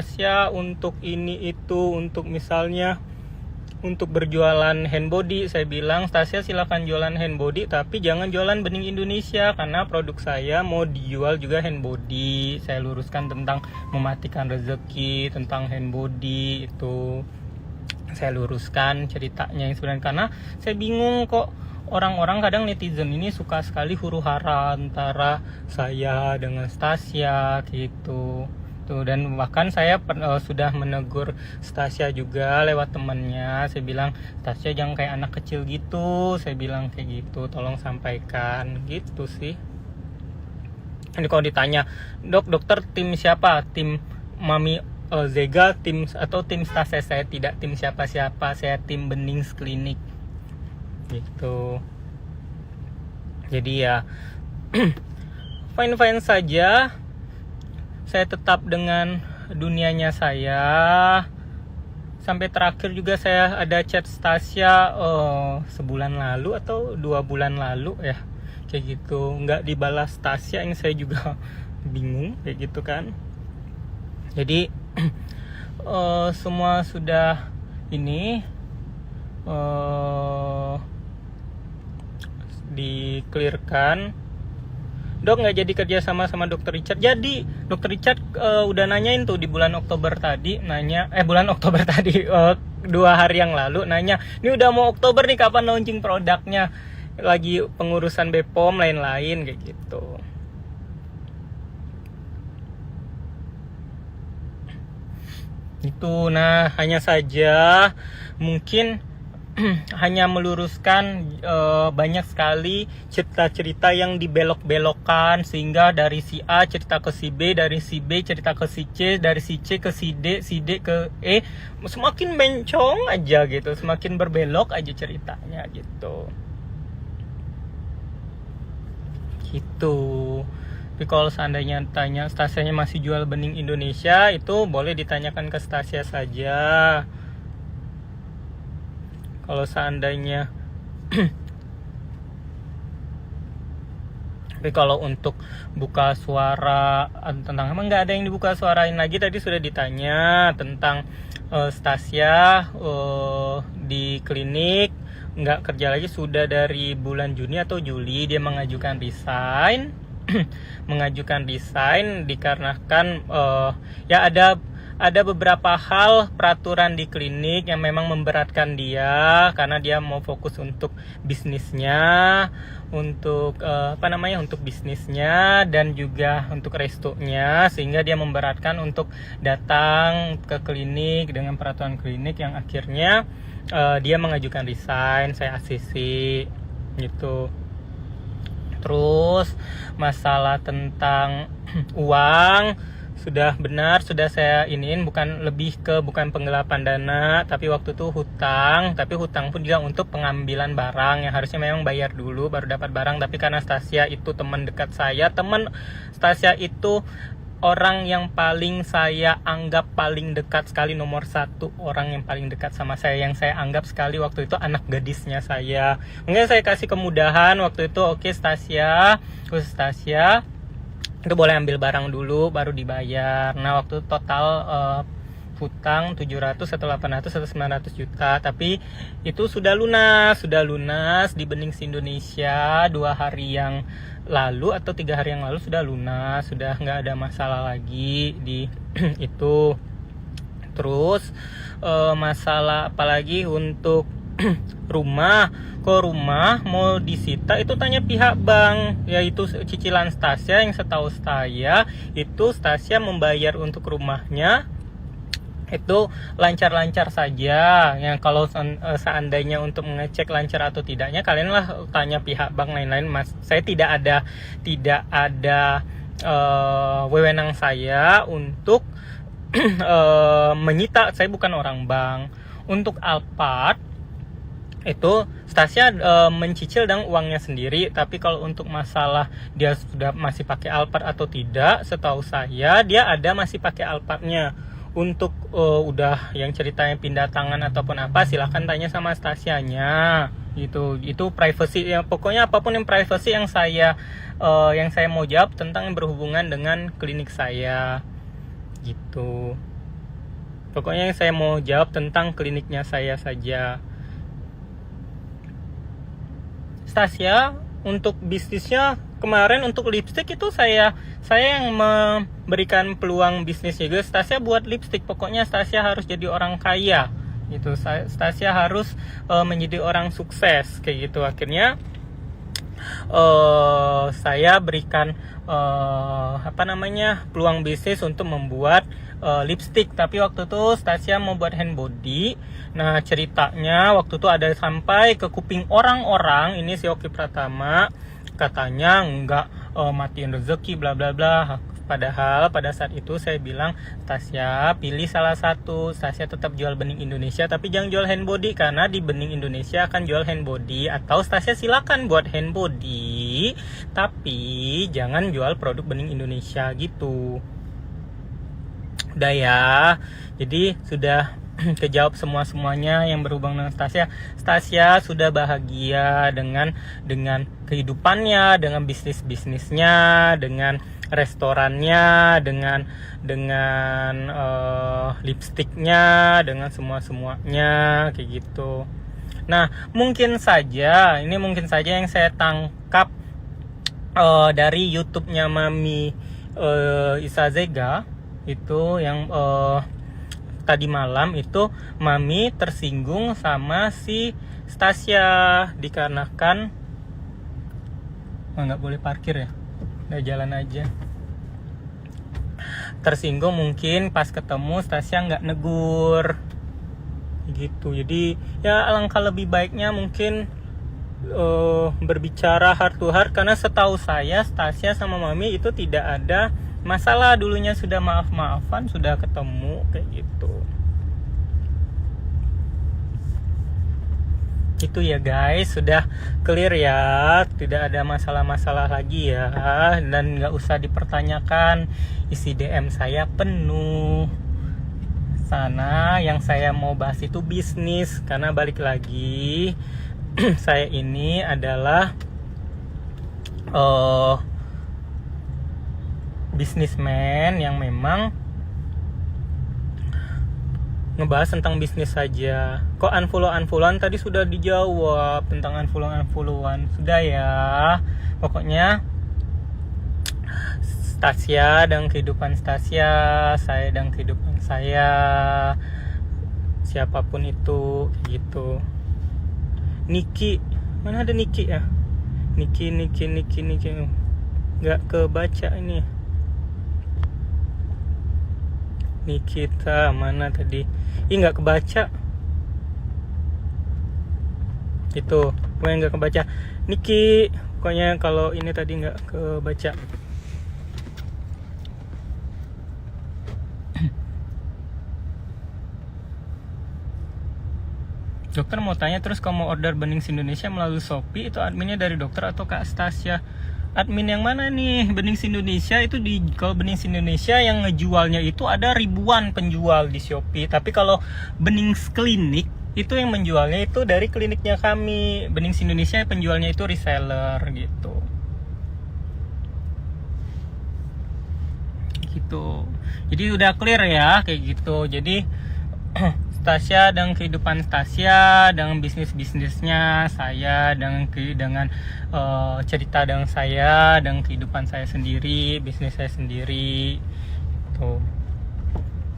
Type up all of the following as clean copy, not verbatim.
Tasya untuk ini itu, untuk misalnya untuk berjualan hand body. Saya bilang, Tasya silakan jualan hand body, tapi jangan jualan bening Indonesia, karena produk saya mau dijual juga hand body. Saya luruskan tentang mematikan rezeki, tentang hand body itu. Saya luruskan ceritanya yang sebenarnya, karena saya bingung kok orang-orang kadang netizen ini suka sekali huru-hara antara saya dengan Tasya gitu. Tuh, dan bahkan saya sudah menegur Tasya juga lewat temannya. Saya bilang, Tasya jangan kayak anak kecil gitu, saya bilang kayak gitu, tolong sampaikan gitu sih. Ini kalau ditanya, dokter tim siapa? Tim Mami Zega, tim atau tim Tasya? Saya tidak tim siapa-siapa, saya tim Benings Klinik gitu. Jadi ya fine-fine saja. Saya tetap dengan dunianya saya. Sampai terakhir juga saya ada chat Tasya sebulan lalu atau 2 bulan lalu ya, kayak gitu. Nggak dibalas Tasya, yang saya juga bingung kayak gitu kan. Jadi semua sudah ini di-clearkan. Dok, nggak jadi kerja sama dokter Richard. Jadi dokter Richard udah nanyain tuh di bulan Oktober tadi, bulan Oktober tadi 2 hari yang lalu nanya, ini udah mau Oktober nih, kapan launching produknya, lagi pengurusan BPOM lain-lain kayak gitu. Itu, nah hanya saja mungkin hanya meluruskan banyak sekali cerita-cerita yang dibelok-belokkan, sehingga dari si A cerita ke si B, dari si B cerita ke si C, dari si C ke si D ke E, semakin bencong aja gitu, semakin berbelok aja ceritanya gitu. Tapi kalau seandainya tanya Stasyanya masih jual bening Indonesia, itu boleh ditanyakan ke Tasya saja. Kalau seandainya tapi kalau untuk buka suara tentang, emang nggak ada yang dibuka suarain lagi. Tadi sudah ditanya tentang Tasya di klinik nggak kerja lagi sudah dari bulan Juni atau Juli. Dia mengajukan resign mengajukan resign dikarenakan ya ada beberapa hal peraturan di klinik yang memang memberatkan dia, karena dia mau fokus untuk bisnisnya, untuk untuk bisnisnya dan juga untuk restonya, sehingga dia memberatkan untuk datang ke klinik dengan peraturan klinik yang akhirnya dia mengajukan resign. Saya asisi gitu. Terus masalah tentang uang sudah benar, sudah saya iniin, bukan penggelapan dana, tapi waktu itu hutang. Tapi hutang pun juga untuk pengambilan barang yang harusnya memang bayar dulu baru dapat barang. Tapi karena Tasya itu teman dekat saya, Tasya itu orang yang paling saya anggap paling dekat sekali, nomor 1 orang yang paling dekat sama saya, yang saya anggap sekali waktu itu anak gadisnya saya. Mungkin saya kasih kemudahan waktu itu, oke Tasya, khusus Tasya itu boleh ambil barang dulu baru dibayar. Nah waktu total hutang 700 atau 800 atau 900 juta, tapi itu sudah lunas di Benings Indonesia 2 hari yang lalu atau 3 hari yang lalu sudah lunas, sudah nggak ada masalah lagi di itu. Terus masalah apalagi untuk rumah mau disita, itu tanya pihak bank, yaitu cicilan Tasya. Yang setahu saya itu Tasya membayar untuk rumahnya itu lancar-lancar saja. Yang kalau seandainya untuk mengecek lancar atau tidaknya, kalianlah tanya pihak bank lain-lain, Mas. Saya tidak ada wewenang saya untuk menyita, saya bukan orang bank. Untuk Alphard itu Tasya mencicil dengan uangnya sendiri. Tapi kalau untuk masalah dia sudah masih pakai Alphard atau tidak, setahu saya dia masih pakai Alphardnya. Untuk udah yang ceritanya pindah tangan ataupun apa, silahkan tanya sama Tasyanya gitu. Itu privacy ya, pokoknya apapun yang privacy yang saya mau jawab tentang yang berhubungan dengan klinik saya gitu. Pokoknya yang saya mau jawab tentang kliniknya saya saja. Stasia, untuk bisnisnya kemarin untuk lipstick itu saya yang memberikan peluang bisnis juga. Stasia buat lipstick, pokoknya Stasia harus jadi orang kaya gitu. Stasia harus menjadi orang sukses kayak gitu. Akhirnya saya berikan peluang bisnis untuk membuat lipstick. Tapi waktu itu Stasia mau buat hand body. Nah ceritanya waktu itu ada sampai ke kuping orang-orang, ini si Oki Pratama katanya nggak matiin rezeki bla bla bla. Padahal pada saat itu saya bilang, Stasia pilih salah satu. Stasia tetap jual bening Indonesia, tapi jangan jual hand body, karena di bening Indonesia akan jual hand body. Atau Stasia silakan buat hand body, tapi jangan jual produk bening Indonesia gitu. Udah ya, jadi sudah kejawab semuanya yang berhubung dengan Stasia. Stasia sudah bahagia dengan kehidupannya, dengan bisnisnya, dengan restorannya, dengan lipstiknya, dengan semuanya kayak gitu. Nah mungkin saja yang saya tangkap dari YouTube-nya Mami Isa Zega itu yang tadi malam itu Mami tersinggung sama si Stasia dikarenakan nggak boleh parkir ya, udah jalan aja. Tersinggung mungkin pas ketemu Stasia nggak negur gitu. Jadi ya alangkah lebih baiknya mungkin berbicara heart to heart, karena setahu saya Stasia sama Mami itu tidak ada masalah, dulunya sudah maaf-maafan, sudah ketemu kayak gitu. Itu ya guys, sudah clear ya, tidak ada masalah-masalah lagi ya, dan nggak usah dipertanyakan, isi DM saya penuh. Sana yang saya mau bahas itu bisnis, karena balik lagi saya ini adalah bisnismen yang memang ngebahas tentang bisnis saja. Kok unfollow-unfollowan tadi sudah dijawab tentang unfollow-unfollowan. Sudah ya. Pokoknya Stasia dan kehidupan Stasia, saya dan kehidupan saya. Siapapun itu gitu. Niki, mana ada Niki ya? Niki. Nggak kebaca ini. Nikita mana tadi? Ih nggak kebaca. Itu pokoknya nggak kebaca. Niki, pokoknya kalau ini tadi nggak kebaca. Dokter mau tanya terus, kalau mau order Benings Indonesia melalui Shopee itu adminnya dari dokter atau Kak Stasia? Admin yang mana nih? Benings Indonesia itu kalau Benings Indonesia yang ngejualnya itu ada ribuan penjual di Shopee. Tapi kalau Benings Klinik itu yang menjualnya itu dari kliniknya kami. Benings Indonesia penjualnya itu reseller gitu. Gitu. Jadi udah clear ya kayak gitu. Jadi Stasia dan kehidupan Stasia, dengan bisnisnya saya, dengan cerita dengan saya, dan kehidupan saya sendiri, bisnis saya sendiri. Tuh.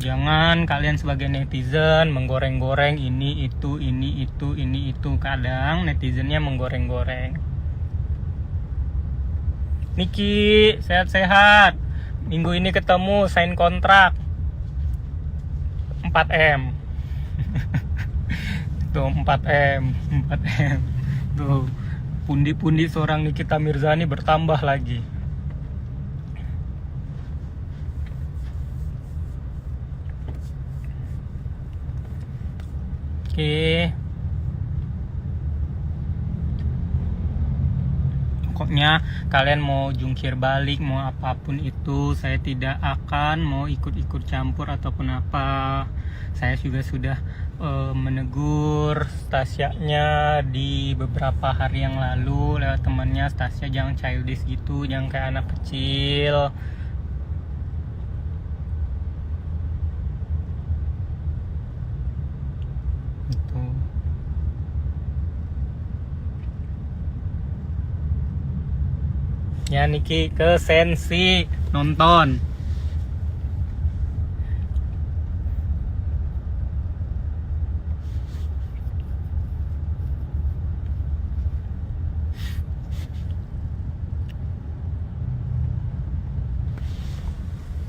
Jangan kalian sebagai netizen menggoreng-goreng ini itu. Kadang netizennya menggoreng-goreng. Niki, sehat-sehat. Minggu ini ketemu, sign kontrak 4M. Tuh 4M. Tuh pundi-pundi seorang Nikita Mirzani bertambah lagi. Oke. Pokoknya kalian mau jungkir balik, mau apapun itu, saya tidak akan mau ikut-ikut campur ataupun apa. Saya juga sudah menegur Stasianya di beberapa hari yang lalu lewat temannya. Stasia jangan childish gitu, jangan kayak anak kecil. Ya Niki ke Sensi nonton.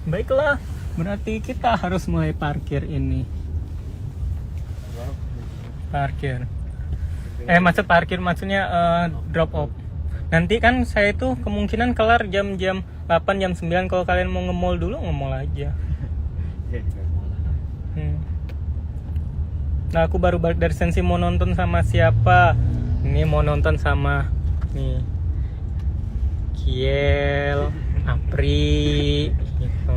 Baiklah, berarti kita harus mulai parkir ini. Parkir. Maksud parkir maksudnya drop off. Nanti kan saya itu kemungkinan kelar jam 8 jam 9. Kalau kalian mau nge-mall dulu, nge-mall aja. Nah, aku baru balik dari Sensi, mau nonton sama siapa? Ini mau nonton sama nih Kiel, Apri gitu.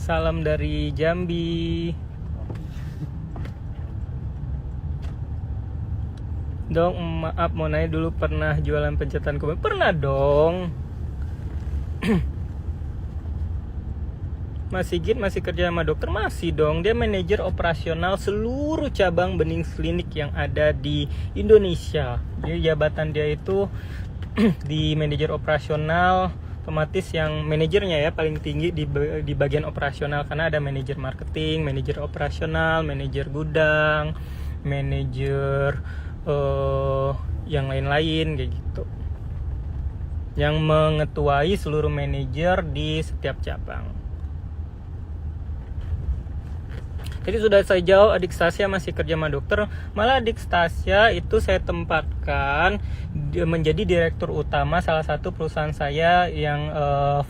Salam dari Jambi. Dong, maaf mau nanya dulu, pernah jualan pencetan komik? Pernah dong. Mas Sigit masih kerja sama dokter? Masih dong. Dia manajer operasional seluruh cabang bening klinik yang ada di Indonesia. Jadi jabatan dia itu di manajer operasional, otomatis yang manajernya ya paling tinggi di bagian operasional, karena ada manajer marketing, manajer operasional, manajer gudang, manajer yang lain-lain kayak gitu, yang mengetuai seluruh manajer di setiap cabang. Jadi sudah saya jawab, adik Stasia masih kerja sama dokter. Malah adik Stasia itu saya tempatkan menjadi direktur utama salah satu perusahaan saya yang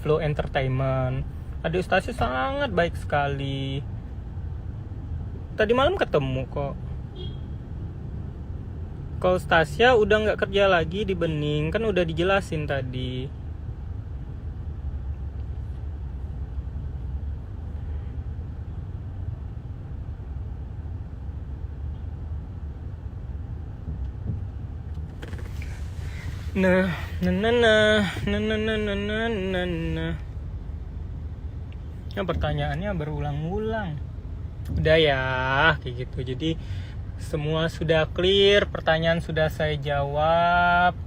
Flow Entertainment. Adik Stasia sangat baik sekali. Tadi malam ketemu kok. Kalau Stasia udah nggak kerja lagi di Bening, kan udah dijelasin tadi. Nah. Ya, pertanyaannya berulang-ulang. Udah ya, kayak gitu. Jadi semua sudah clear, pertanyaan sudah saya jawab.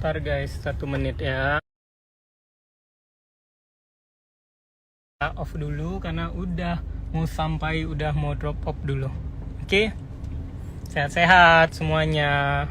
Ntar guys, 1 menit ya. Off dulu karena udah mau drop off dulu. Oke? Sehat-sehat semuanya.